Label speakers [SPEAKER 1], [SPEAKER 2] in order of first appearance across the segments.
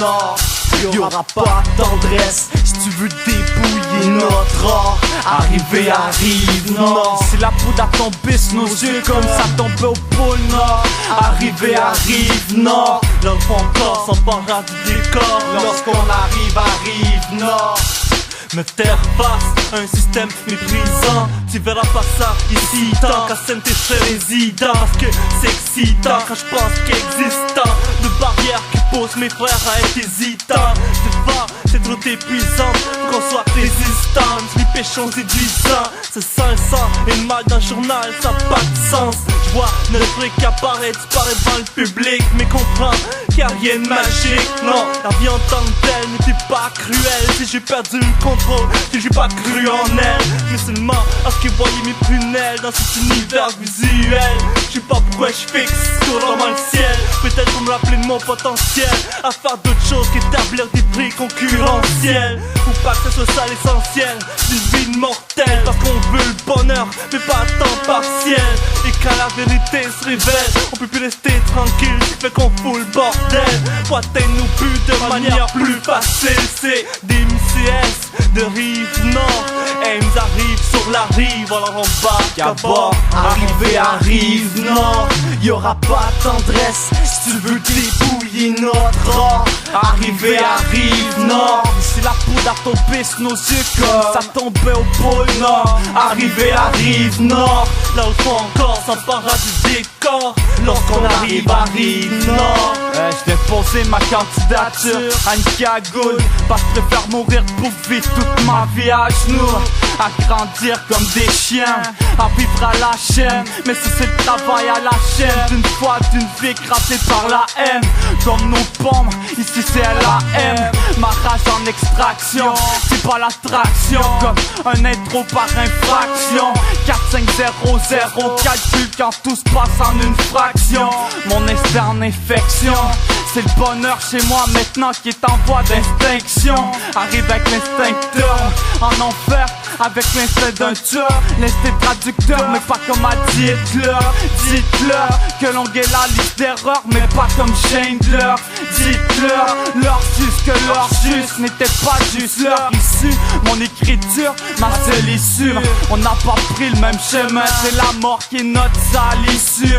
[SPEAKER 1] Nord. Y'aura pas de tendresse si tu veux dépouiller notre or. Arrivé à Rive-Nord,
[SPEAKER 2] c'est la poudre à tomber sur nos yeux comme ça tombait au pôle Nord.
[SPEAKER 1] Arrivé à Rive-Nord,
[SPEAKER 2] l'homme encore s'emparera du décor
[SPEAKER 1] lorsqu'on arrive à Rive-Nord.
[SPEAKER 2] Me faire face à un système méprisant, tu verras pas ça ici tant qu'à Saint-Étienne résident. Parce que c'est excitant quand je pense qu'existe tant de barrières qui poussent mes frères à être hésitants. C'est trop épuisant pour qu'on soit résistant. Les péchons séduisants, c'est sang et sang et le mal d'un journal, ça n'a pas de sens. Je vois notre truc apparaître, disparaître devant le public, mais comprends qu'il n'y a rien de magique. Non, la vie en tant que telle n'était pas cruelle. Si j'ai perdu le contrôle, si j'ai pas cru en elle, mais seulement à ce que voyait mes prunelles dans cet univers visuel. Je sais pas pourquoi je fixe tout dans le ciel. Peut-être pour me rappeler de mon potentiel, à faire d'autres choses qu'établir des prix concurrentiels. Ou pas que ce soit ça l'essentiel d'une vie mortelle. Parce qu'on veut le bonheur, mais pas à temps partiel. Et quand la vérité se révèle, on peut plus rester tranquille, ce qui fait qu'on fout le bordel. Pour atteindre nos buts de manière plus facile, c'est des MCS de Rive-Nord. Et ils arrivent sur la rive, alors on bat
[SPEAKER 1] qu'à bord. Arrivé à Rive-Nord, y'aura pas de tendresse si tu veux dépouiller notre or. Arrivé à Rive-Nord,
[SPEAKER 2] c'est la poudre à tomber sur nos yeux comme ça tombait au pôle Nord.
[SPEAKER 1] Arrivé à Rive-Nord,
[SPEAKER 2] là où faut encore s'emparera du décor
[SPEAKER 1] lorsqu'on arrive à Rive-Nord.
[SPEAKER 2] Je vais poser ma candidature à une cagoule, parce que je préfère mourir pour vivre toute ma vie à genoux, à grandir comme des chiens, à vivre à la chaîne. Mais si c'est le travail à la chaîne d'une foi, d'une vie écrasée par la haine, comme nos pommes, ici c'est LAM. Ma rage en extraction, c'est pas l'attraction, comme un intro par infraction. 4, 5, 0, 0, calcul quand tout se passe en une fraction. Mon instinct en infection, c'est le bonheur chez moi maintenant qui est en voie d'extinction. Arrive avec l'instincteur en enfer, avec l'instinct d'un tueur, l'instinct traducteur, mais pas comme à Hitler. Dites-leur que l'on est la liste d'erreurs, mais pas comme Schindler. Dites-leur, leur juste que leur juste n'était pas juste leur issue. Mon écriture, ma seule issue. On n'a pas pris le même chemin, c'est la mort qui est notre sale issue.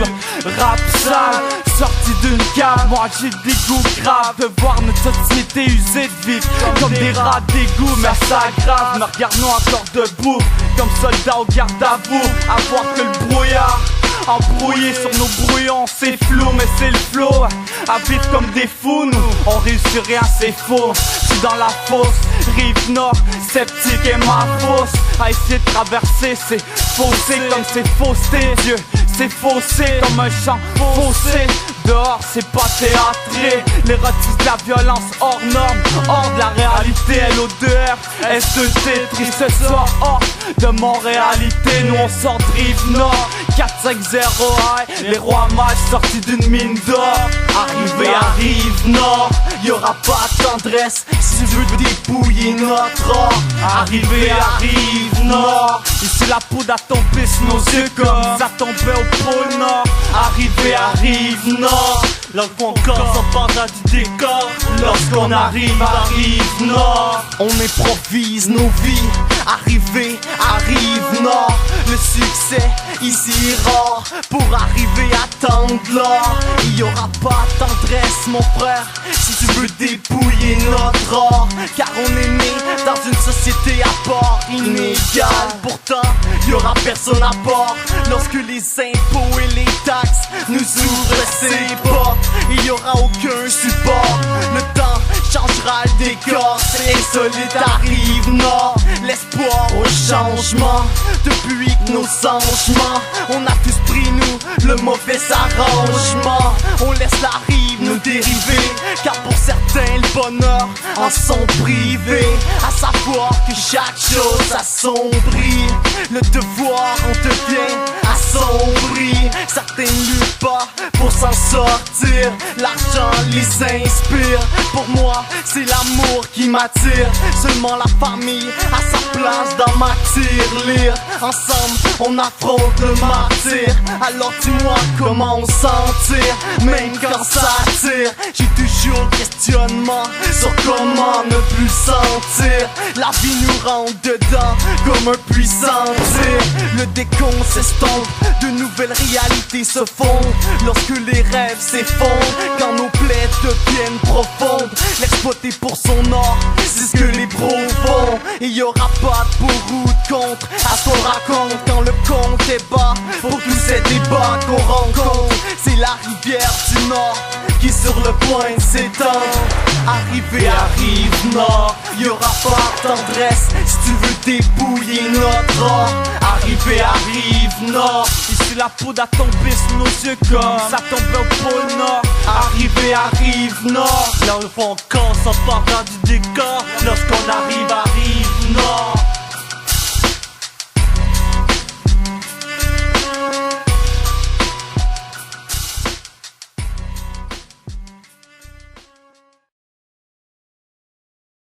[SPEAKER 2] Rap sale, sorti d'une cave, moi j'ai des goûts graves de voir notre société usée de vivre comme des rats d'égout. Mais ça aggrave, me regardons encore debout comme soldats au garde à vous, à voir que le brouillard embrouillé sur nos brouillons, c'est flou mais c'est le flow. À vivre comme des fous, nous on réussit rien, c'est faux. J'suis dans la fosse, Rive-Nord, sceptique et ma fosse. À essayer de traverser, c'est faussé comme c'est faussé. Dieu, c'est faussé comme un champ faussé. Dehors c'est pas théâtré, l'érotisme de la violence hors norme, hors de la réalité. LO2R, S2T, triste ce soir hors de mon réalité. Nous on sort de Rive-Nord, 4-5-0 high, les rois mages sortis d'une mine d'or.
[SPEAKER 1] Arrivé à Rive-Nord, y'aura pas de tendresse si tu veux dépouiller notre or. Arrivé à Rive-Nord,
[SPEAKER 2] ici la poudre a tombé sur nos yeux comme ça tombait au pôle Nord.
[SPEAKER 1] Arrivé à Rive-Nord,
[SPEAKER 2] là où encore s'emparera du décor
[SPEAKER 1] lorsqu'on arrive à Rive-Nord. On improvise nos vies, arrivé à Rive-Nord. Le succès ici est rare, pour arriver à tendre l'or. Il y aura pas de tendresse mon frère si tu veux dépouiller notre or. Car on est né dans une société à part, inégale. Pourtant il y aura personne à bord lorsque les impôts et les taxes nous ouvrent ses portes. Il y aura aucun support, le temps changera le décor. C'est insolite à Rive-Nord, l'espoir au changement. Depuis que nos changements, on a tous pris nous le mauvais arrangement. On laisse la rive nous dériver, car pour certains le bonheur en sont privés. À savoir que chaque chose assombrit, le devoir en devient assombri. Certains luttent pas pour s'en sortir, l'argent les inspire. Pour moi c'est l'amour qui m'attire, seulement la famille a sa place dans ma tirelire. Ensemble on affronte le martyr, alors dis-moi comment sentir, même quand ça tire. mentir. J'ai toujours questionnement sur comment ne plus sentir. La vie nous rentre dedans comme un puissant tir. Le décompte s'estompe, de nouvelles réalités se fondent. Lorsque les rêves s'effondrent, quand nos plaies deviennent profondes. L'exploiter pour son or, c'est ce que les pros font. Et y'aura pas de pour ou de contre à ce qu'on raconte. Quand le compte est bas, pour tous ces débats qu'on rencontre. C'est la rivière du Nord qui est sur le point de s'étendre. Arrivé à Rive-Nord, y'aura pas de tendresse si tu veux dépouiller notre or. Arrivé à Rive-Nord,
[SPEAKER 2] ici la poudre a tombé sur nos yeux comme ça tombait au pôle Nord.
[SPEAKER 1] arrivé à Rive-Nord,
[SPEAKER 2] Là au fond qu'on s'en part du décor lorsqu'on arrive à Rive-Nord.